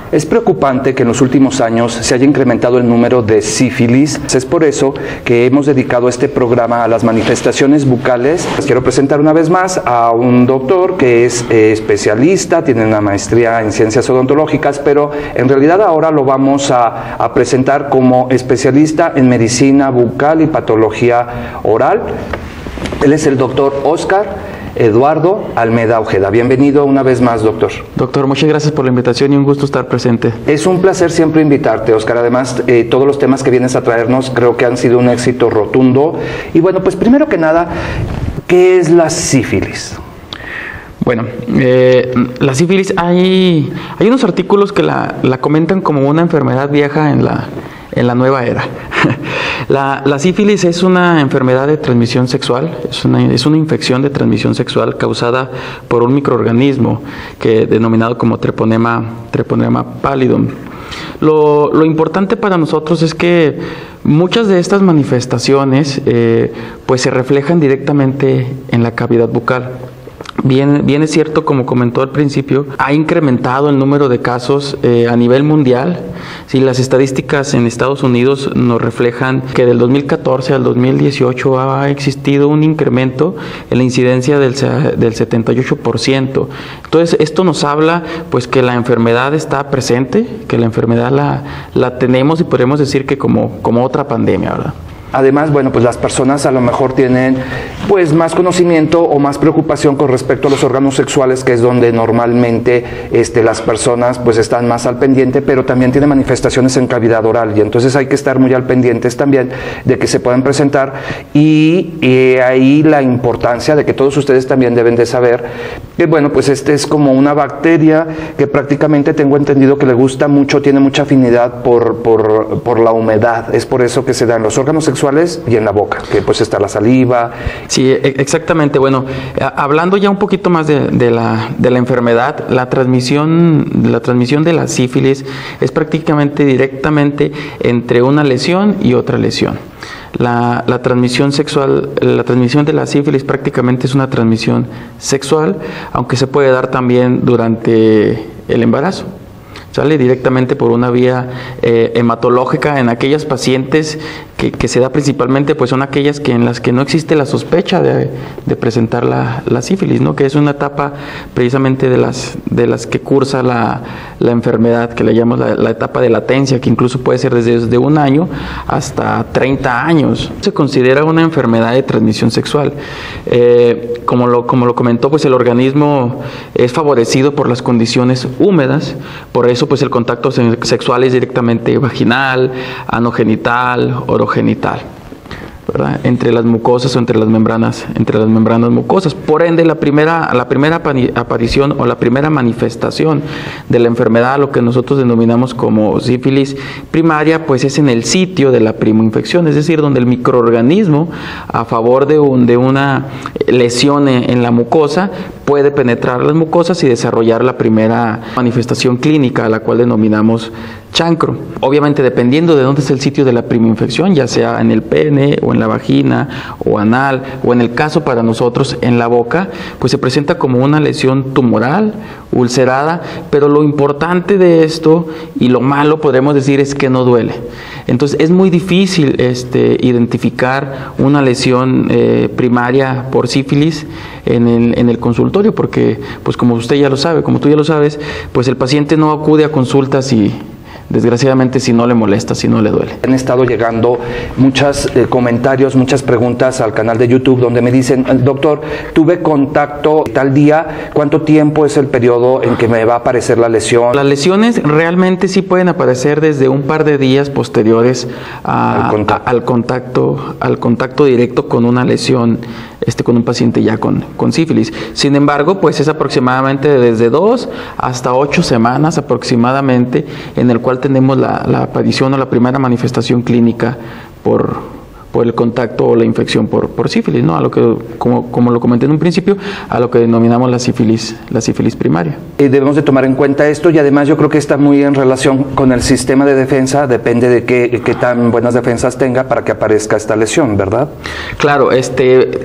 Es preocupante que en los últimos años se haya incrementado el número de sífilis. Es por eso que hemos dedicado este programa a las manifestaciones bucales. Les quiero presentar una vez más a un doctor que es especialista, tiene una maestría en ciencias odontológicas, pero en realidad ahora lo vamos a presentar como especialista en medicina bucal y patología oral. Él es el doctor Óscar Eduardo Almeda Ojeda. Bienvenido una vez más, doctor. Doctor, muchas gracias por la invitación y un gusto estar presente. Es un placer siempre invitarte, Óscar. Además, todos los temas que vienes a traernos creo que han sido un éxito rotundo. Y bueno, pues primero que nada, ¿qué es la sífilis? Bueno, la sífilis, hay unos artículos que la comentan como una enfermedad vieja en la nueva era. La sífilis es una enfermedad de transmisión sexual, es una infección de transmisión sexual causada por un microorganismo denominado como Treponema pallidum. Lo importante para nosotros es que muchas de estas manifestaciones pues se reflejan directamente en la cavidad bucal. Bien es cierto, como comentó al principio, ha incrementado el número de casos a nivel mundial. Sí, las estadísticas en Estados Unidos nos reflejan que del 2014 al 2018 ha existido un incremento en la incidencia del 78%. Entonces, esto nos habla pues que la enfermedad está presente, que la enfermedad la tenemos y podemos decir que como otra pandemia, ¿verdad? Además, bueno, pues las personas a lo mejor tienen pues más conocimiento o más preocupación con respecto a los órganos sexuales, que es donde normalmente las personas pues están más al pendiente, pero también tiene manifestaciones en cavidad oral, y entonces hay que estar muy al pendientes también de que se puedan presentar, y ahí la importancia de que todos ustedes también deben de saber que bueno, pues es como una bacteria que prácticamente tengo entendido que le gusta mucho, tiene mucha afinidad por la humedad. Es por eso que se dan los órganos sexuales y en la boca, que pues está la saliva. Sí, exactamente. Bueno, hablando ya un poquito más de la enfermedad, la transmisión de la sífilis es prácticamente directamente entre una lesión y otra lesión. La transmisión de la sífilis prácticamente es una transmisión sexual, aunque se puede dar también durante el embarazo. Sale directamente por una vía hematológica en aquellas pacientes que se da principalmente, pues son aquellas en las que no existe la sospecha de presentar la sífilis, ¿no? Que es una etapa precisamente de las que cursa la enfermedad, que le llamamos la etapa de latencia, que incluso puede ser desde 1 año hasta 30 años. Se considera una enfermedad de transmisión sexual. Como lo comentó, pues el organismo es favorecido por las condiciones húmedas, por eso pues el contacto sexual es directamente vaginal, anogenital, orogenital, ¿verdad? Entre las mucosas o entre las membranas mucosas. Por ende, la primera aparición o la primera manifestación de la enfermedad, lo que nosotros denominamos como sífilis primaria, pues es en el sitio de la primoinfección, es decir, donde el microorganismo, a favor de una lesión en la mucosa, puede penetrar las mucosas y desarrollar la primera manifestación clínica, a la cual denominamos chancro. Obviamente, dependiendo de dónde es el sitio de la primoinfección, ya sea en el pene o en la vagina o anal, o en el caso para nosotros en la boca, pues se presenta como una lesión tumoral, ulcerada, pero lo importante de esto y lo malo, podemos decir, es que no duele. Entonces es muy difícil identificar una lesión primaria por sífilis en el consultorio, porque pues como usted ya lo sabe, como tú ya lo sabes, pues el paciente no acude a consultas y desgraciadamente si no le molesta, si no le duele. Han estado llegando muchos comentarios, muchas preguntas al canal de YouTube donde me dicen: doctor, tuve contacto tal día, ¿cuánto tiempo es el periodo en que me va a aparecer la lesión? Las lesiones realmente sí pueden aparecer desde un par de días posteriores al contacto directo con una lesión, con un paciente ya con sífilis. Sin embargo, pues es aproximadamente desde 2 hasta 8 semanas aproximadamente, en el cual tenemos la aparición o la primera manifestación clínica por el contacto o la infección por sífilis, ¿no? A lo que, como lo comenté en un principio, a lo que denominamos la sífilis primaria. Debemos de tomar en cuenta esto, y además yo creo que está muy en relación con el sistema de defensa, depende de qué tan buenas defensas tenga para que aparezca esta lesión, ¿verdad? Claro,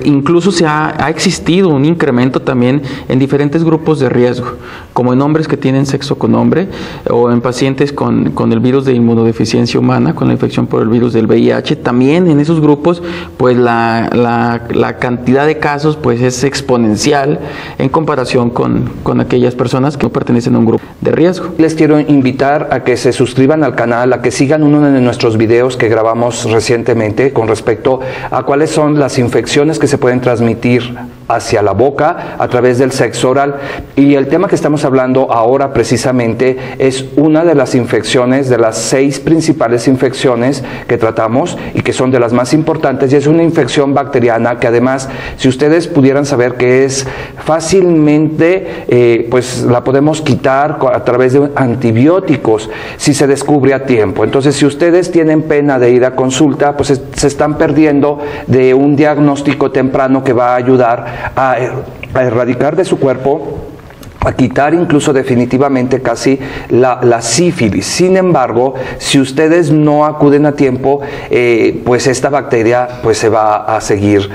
incluso ha existido un incremento también en diferentes grupos de riesgo, como en hombres que tienen sexo con hombre, o en pacientes con el virus de inmunodeficiencia humana, con la infección por el virus del VIH. También en esos grupos, pues la cantidad de casos pues es exponencial en comparación con aquellas personas que no pertenecen a un grupo de riesgo. Les quiero invitar a que se suscriban al canal, a que sigan uno de nuestros videos que grabamos recientemente con respecto a cuáles son las infecciones que se pueden transmitir hacia la boca a través del sexo oral. Y el tema que estamos hablando ahora precisamente es una de las infecciones, de las 6 principales infecciones que tratamos y que son de las más importantes, y es una infección bacteriana que además, si ustedes pudieran saber que es fácilmente, pues la podemos quitar a través de antibióticos si se descubre a tiempo. Entonces, si ustedes tienen pena de ir a consulta, pues se están perdiendo de un diagnóstico temprano que va a ayudar a erradicar de su cuerpo, a quitar incluso definitivamente casi la sífilis. Sin embargo, si ustedes no acuden a tiempo, pues esta bacteria pues se va a seguir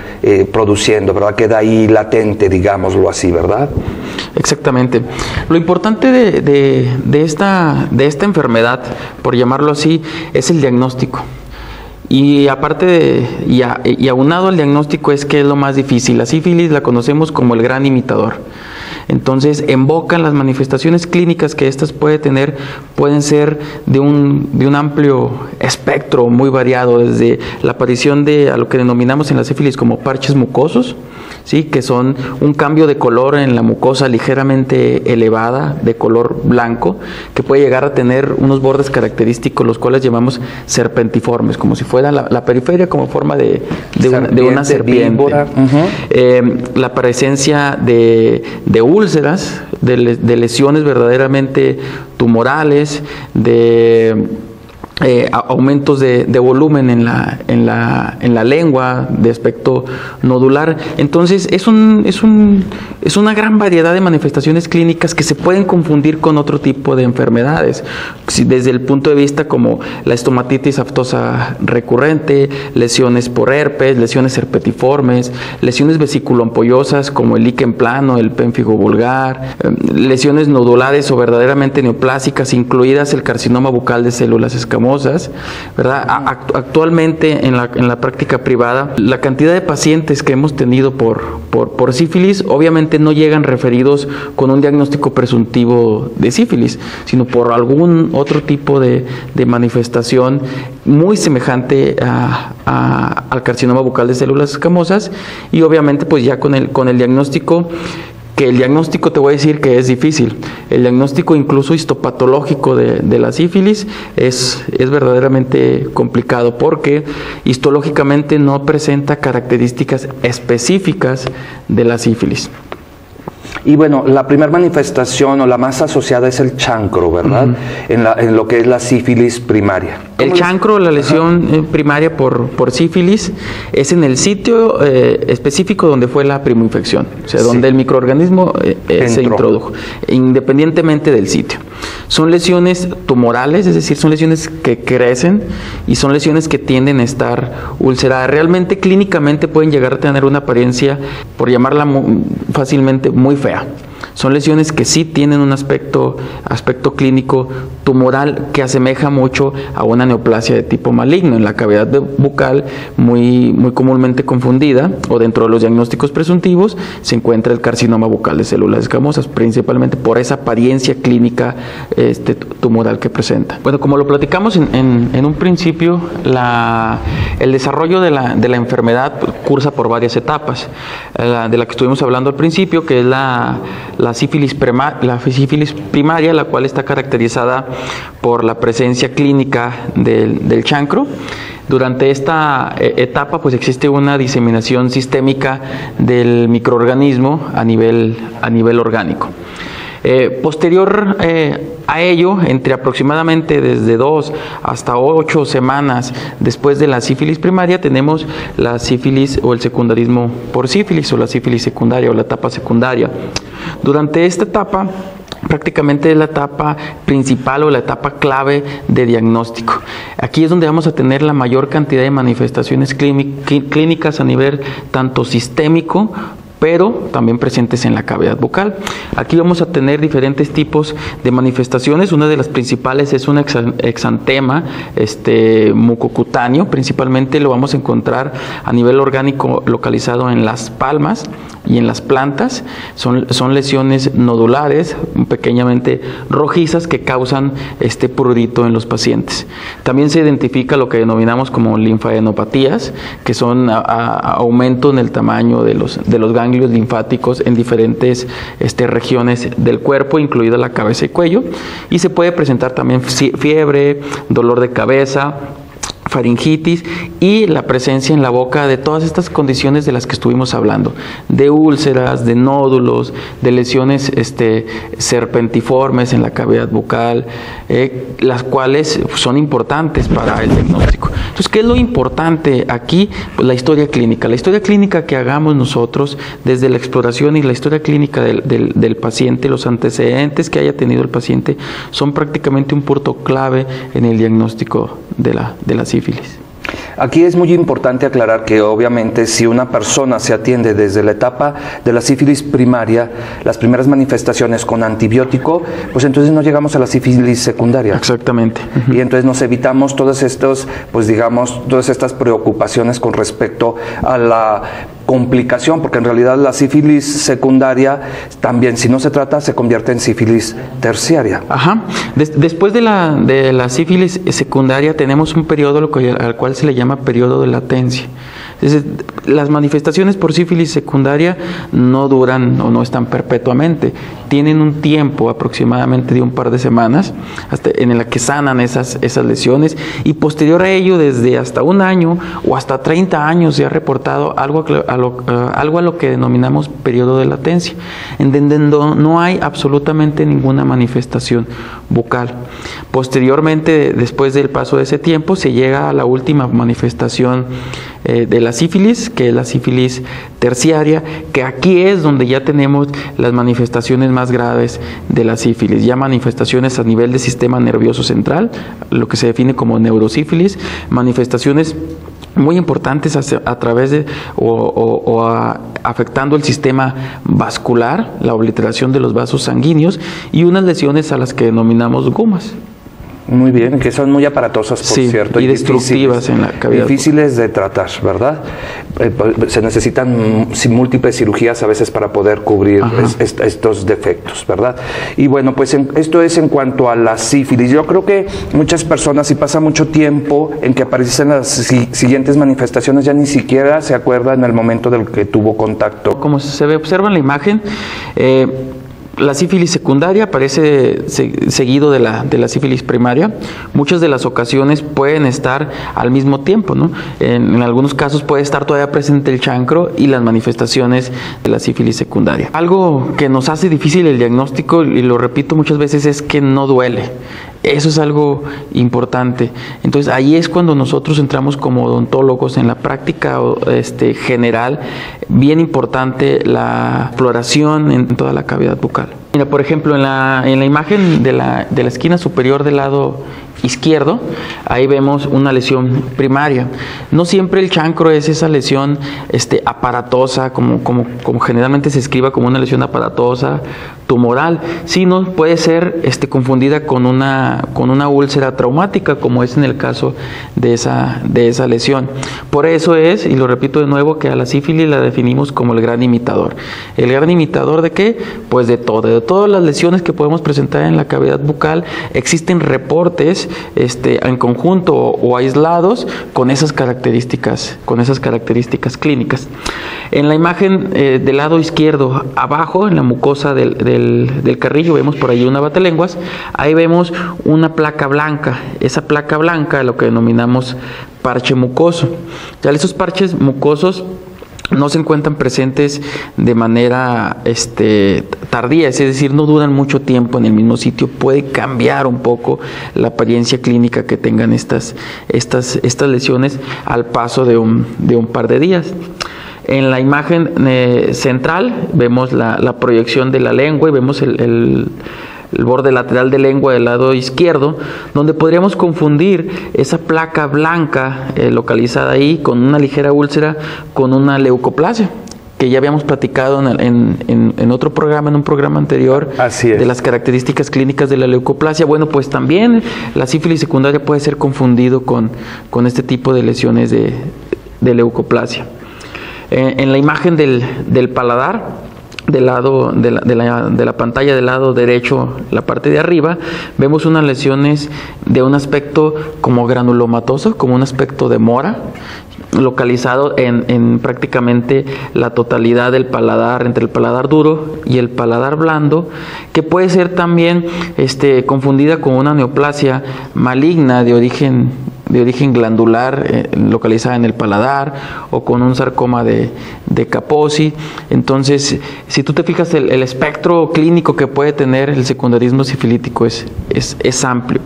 produciendo, ¿verdad? Queda ahí latente, digámoslo así, ¿verdad? Exactamente. Lo importante de esta enfermedad, por llamarlo así, es el diagnóstico. Y aparte y aunado al diagnóstico es que es lo más difícil. La sífilis la conocemos como el gran imitador. Entonces, en boca, las manifestaciones clínicas que estas puede tener pueden ser de un amplio espectro muy variado, desde la aparición de a lo que denominamos en la sífilis como parches mucosos, ¿sí? Que son un cambio de color en la mucosa ligeramente elevada, de color blanco, que puede llegar a tener unos bordes característicos, los cuales llamamos serpentiformes, como si fuera la periferia como forma de una serpiente. La presencia de úlceras, de lesiones verdaderamente tumorales, de aumentos de volumen en la lengua, de aspecto nodular. Entonces es una gran variedad de manifestaciones clínicas que se pueden confundir con otro tipo de enfermedades, desde el punto de vista como la estomatitis aftosa recurrente, lesiones por herpes, lesiones herpetiformes, lesiones vesiculoampollosas como el líquen plano, el pénfigo vulgar, lesiones nodulares o verdaderamente neoplásicas, incluidas el carcinoma bucal de células escamosas, ¿verdad? Actualmente en la práctica privada, la cantidad de pacientes que hemos tenido por sífilis obviamente no llegan referidos con un diagnóstico presuntivo de sífilis, sino por algún otro tipo de manifestación muy semejante al carcinoma bucal de células escamosas, y obviamente pues ya con el diagnóstico, que el diagnóstico te voy a decir que es difícil. El diagnóstico incluso histopatológico de la sífilis es verdaderamente complicado, porque histológicamente no presenta características específicas de la sífilis. Y bueno, la primera manifestación o la más asociada es el chancro, ¿verdad? En lo que es la sífilis primaria. El chancro, la lesión primaria por sífilis, es en el sitio específico donde fue la primoinfección, o sea, donde el microorganismo se introdujo, independientemente del sitio. Son lesiones tumorales, es decir, son lesiones que crecen y son lesiones que tienden a estar ulceradas. Realmente, clínicamente pueden llegar a tener una apariencia, por llamarla fácilmente, muy fea. Son lesiones que sí tienen un aspecto clínico tumoral que asemeja mucho a una neoplasia de tipo maligno en la cavidad bucal, muy comúnmente confundida, o dentro de los diagnósticos presuntivos se encuentra el carcinoma bucal de células escamosas, principalmente por esa apariencia clínica tumoral que presenta. Bueno, como lo platicamos en un principio, el desarrollo de la enfermedad cursa por varias etapas. De la que estuvimos hablando al principio, que es la sífilis primaria, la cual está caracterizada por la presencia clínica del chancro. Durante esta etapa pues existe una diseminación sistémica del microorganismo a nivel orgánico. Posterior a ello, entre aproximadamente desde 2 hasta 8 semanas después de la sífilis primaria, tenemos la sífilis o el secundarismo por sífilis, o la sífilis secundaria, o la etapa secundaria. Durante esta etapa, prácticamente es la etapa principal o la etapa clave de diagnóstico. Aquí es donde vamos a tener la mayor cantidad de manifestaciones clínicas a nivel tanto sistémico, pero también presentes en la cavidad bucal. Aquí vamos a tener diferentes tipos de manifestaciones. Una de las principales es un exantema mucocutáneo. Principalmente lo vamos a encontrar a nivel orgánico localizado en las palmas y en las plantas. Son lesiones nodulares, pequeñamente rojizas, que causan prurito en los pacientes. También se identifica lo que denominamos como linfadenopatías, que son aumento en el tamaño de los ganglios linfáticos en diferentes regiones del cuerpo, incluida la cabeza y cuello, y se puede presentar también fiebre, dolor de cabeza, faringitis y la presencia en la boca de todas estas condiciones de las que estuvimos hablando, de úlceras, de nódulos, de lesiones serpentiformes en la cavidad bucal, las cuales son importantes para el diagnóstico. Entonces, ¿qué es lo importante aquí? Pues la historia clínica. La historia clínica que hagamos nosotros desde la exploración y la historia clínica del paciente, los antecedentes que haya tenido el paciente, son prácticamente un punto clave en el diagnóstico de la sífilis. Aquí es muy importante aclarar que obviamente si una persona se atiende desde la etapa de la sífilis primaria, las primeras manifestaciones con antibiótico, pues entonces no llegamos a la sífilis secundaria. Exactamente. Y entonces nos evitamos todas estas preocupaciones con respecto a la complicación, porque en realidad la sífilis secundaria también, si no se trata, se convierte en sífilis terciaria. Ajá. Después de la sífilis secundaria tenemos un periodo al cual se le llama periodo de latencia. Entonces, las manifestaciones por sífilis secundaria no duran o no están perpetuamente, tienen un tiempo aproximadamente de un par de semanas en el que sanan esas lesiones, y posterior a ello, desde hasta un año o hasta 30 años se ha reportado algo a lo que denominamos periodo de latencia, en donde no hay absolutamente ninguna manifestación bucal. Posteriormente, después del paso de ese tiempo, se llega a la última manifestación de la sífilis, que es la sífilis terciaria, que aquí es donde ya tenemos las manifestaciones más graves de la sífilis, ya manifestaciones a nivel del sistema nervioso central, lo que se define como neurosífilis, manifestaciones muy importantes a través de afectando el sistema vascular, la obliteración de los vasos sanguíneos, y unas lesiones a las que denominamos gumas. Muy bien, que son muy aparatosas, por cierto. Y destructivas en la cavidad. Difíciles de tratar, ¿verdad? Se necesitan múltiples cirugías a veces para poder cubrir estos defectos, ¿verdad? Y bueno, pues esto es en cuanto a la sífilis. Yo creo que muchas personas, si pasa mucho tiempo en que aparecen las siguientes manifestaciones, ya ni siquiera se acuerdan en el momento del que tuvo contacto. Como se observa en la imagen, la sífilis secundaria aparece seguido de la sífilis primaria. Muchas de las ocasiones pueden estar al mismo tiempo, ¿no? En algunos casos puede estar todavía presente el chancro y las manifestaciones de la sífilis secundaria. Algo que nos hace difícil el diagnóstico, y lo repito muchas veces, es que no duele. Eso es algo importante. Entonces ahí es cuando nosotros entramos como odontólogos en la práctica general, bien importante la exploración en toda la cavidad bucal. Mira, por ejemplo, en la imagen de la esquina superior del lado izquierdo, ahí vemos una lesión primaria. No siempre el chancro es esa lesión aparatosa, como generalmente se escriba como una lesión aparatosa, tumoral, sino puede ser confundida con una úlcera traumática, como es en el caso de esa lesión. Por eso es, y lo repito de nuevo, que a la sífilis la definimos como el gran imitador. ¿El gran imitador de qué? Pues de todas las lesiones que podemos presentar en la cavidad bucal. Existen reportes en conjunto o aislados con esas características clínicas. En la imagen del lado izquierdo, abajo, en la mucosa del carrillo, vemos por ahí una batelenguas. Ahí vemos una placa blanca. Esa placa blanca, lo que denominamos parche mucoso. Ya esos parches mucosos no se encuentran presentes de manera tardía, es decir, no duran mucho tiempo en el mismo sitio, puede cambiar un poco la apariencia clínica que tengan estas lesiones al paso de un par de días. En la imagen central vemos la proyección de la lengua y vemos el borde lateral de lengua del lado izquierdo, donde podríamos confundir esa placa blanca localizada ahí con una ligera úlcera con una leucoplasia, que ya habíamos platicado en otro programa, en un programa anterior, de las características clínicas de la leucoplasia. Bueno, pues también la sífilis secundaria puede ser confundido con este tipo de lesiones de leucoplasia. En la imagen del paladar, del lado de la pantalla del lado derecho, la parte de arriba, vemos unas lesiones de un aspecto como granulomatoso, como un aspecto de mora, localizado en prácticamente la totalidad del paladar, entre el paladar duro y el paladar blando, que puede ser también confundida con una neoplasia maligna de origen glandular localizada en el paladar, o con un sarcoma de Kaposi. Entonces, si tú te fijas, el espectro clínico que puede tener el secundarismo sifilítico es amplio.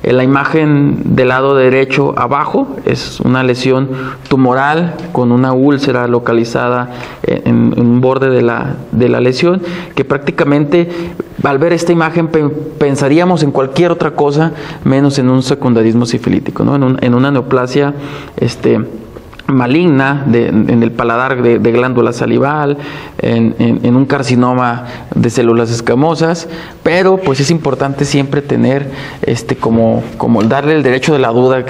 En la imagen del lado derecho abajo es una lesión tumoral con una úlcera localizada en un borde de la lesión, que prácticamente al ver esta imagen pensaríamos en cualquier otra cosa menos en un secundarismo sifilítico, ¿no? En una neoplasia maligna en el paladar de glándula salival, en un carcinoma de células escamosas, pero pues es importante siempre tener como darle el derecho de la duda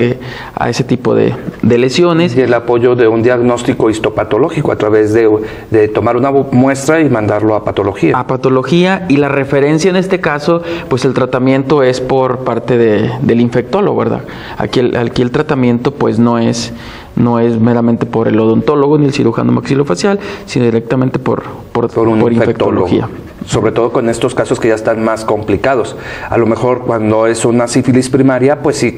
a ese tipo de lesiones. Y el apoyo de un diagnóstico histopatológico a través de tomar una muestra y mandarlo a patología. A patología, y la referencia en este caso, pues el tratamiento es por parte del infectólogo, ¿verdad? Aquí el tratamiento pues no es meramente por el odontólogo ni el cirujano maxilofacial, sino directamente por infectología. Sobre todo con estos casos que ya están más complicados. A lo mejor cuando es una sífilis primaria, pues sí,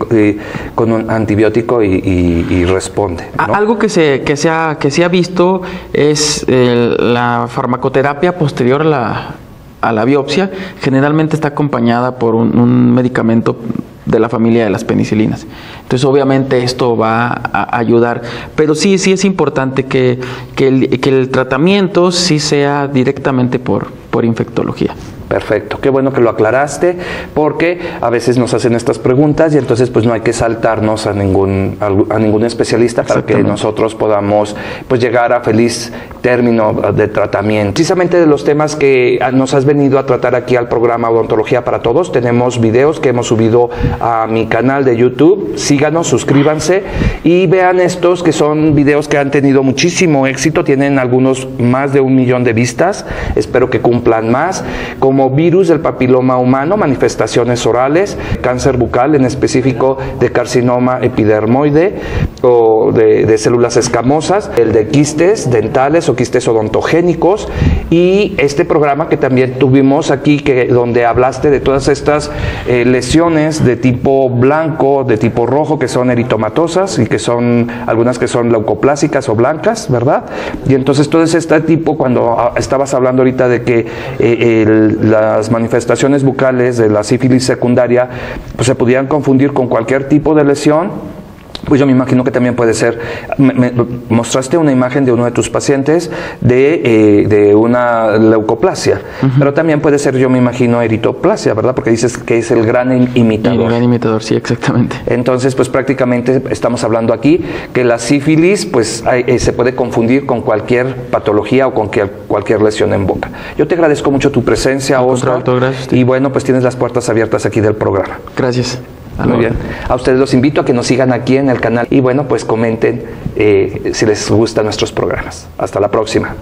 con un antibiótico y responde, ¿no? Algo que se ha visto es la farmacoterapia posterior a la biopsia. Generalmente está acompañada por un medicamento de la familia de las penicilinas. Entonces, obviamente, esto va a ayudar. Pero sí es importante que el tratamiento sí sea directamente por infectología. Perfecto, qué bueno que lo aclaraste, porque a veces nos hacen estas preguntas y entonces pues no hay que saltarnos a ningún especialista para que nosotros podamos pues llegar a feliz término de tratamiento. Precisamente de los temas que nos has venido a tratar aquí al programa Odontología para Todos, tenemos videos que hemos subido a mi canal de YouTube. Síganos, suscríbanse y vean estos, que son videos que han tenido muchísimo éxito, tienen algunos más de 1 millón de vistas, espero que cumplan más, como virus del papiloma humano, manifestaciones orales, cáncer bucal, en específico de carcinoma epidermoide o de células escamosas, el de quistes dentales o quistes odontogénicos, y este programa que también tuvimos aquí, donde hablaste de todas estas lesiones de tipo blanco, de tipo rojo, que son eritomatosas y que son algunas que son leucoplásicas o blancas, ¿verdad? Y entonces todo este tipo, cuando estabas hablando ahorita de que las manifestaciones bucales de la sífilis secundaria pues se pudieran confundir con cualquier tipo de lesión, pues yo me imagino que también puede ser. Me mostraste una imagen de uno de tus pacientes de una leucoplasia, pero también puede ser, yo me imagino, eritoplasia, ¿verdad? Porque dices que es el gran imitador. El gran imitador, sí, exactamente. Entonces, pues prácticamente estamos hablando aquí que la sífilis pues se puede confundir con cualquier patología o con cualquier lesión en boca. Yo te agradezco mucho tu presencia, Oscar. Gracias. Y bueno, pues tienes las puertas abiertas aquí del programa. Gracias. Muy bien. A ustedes los invito a que nos sigan aquí en el canal y bueno, pues comenten si les gustan nuestros programas. Hasta la próxima.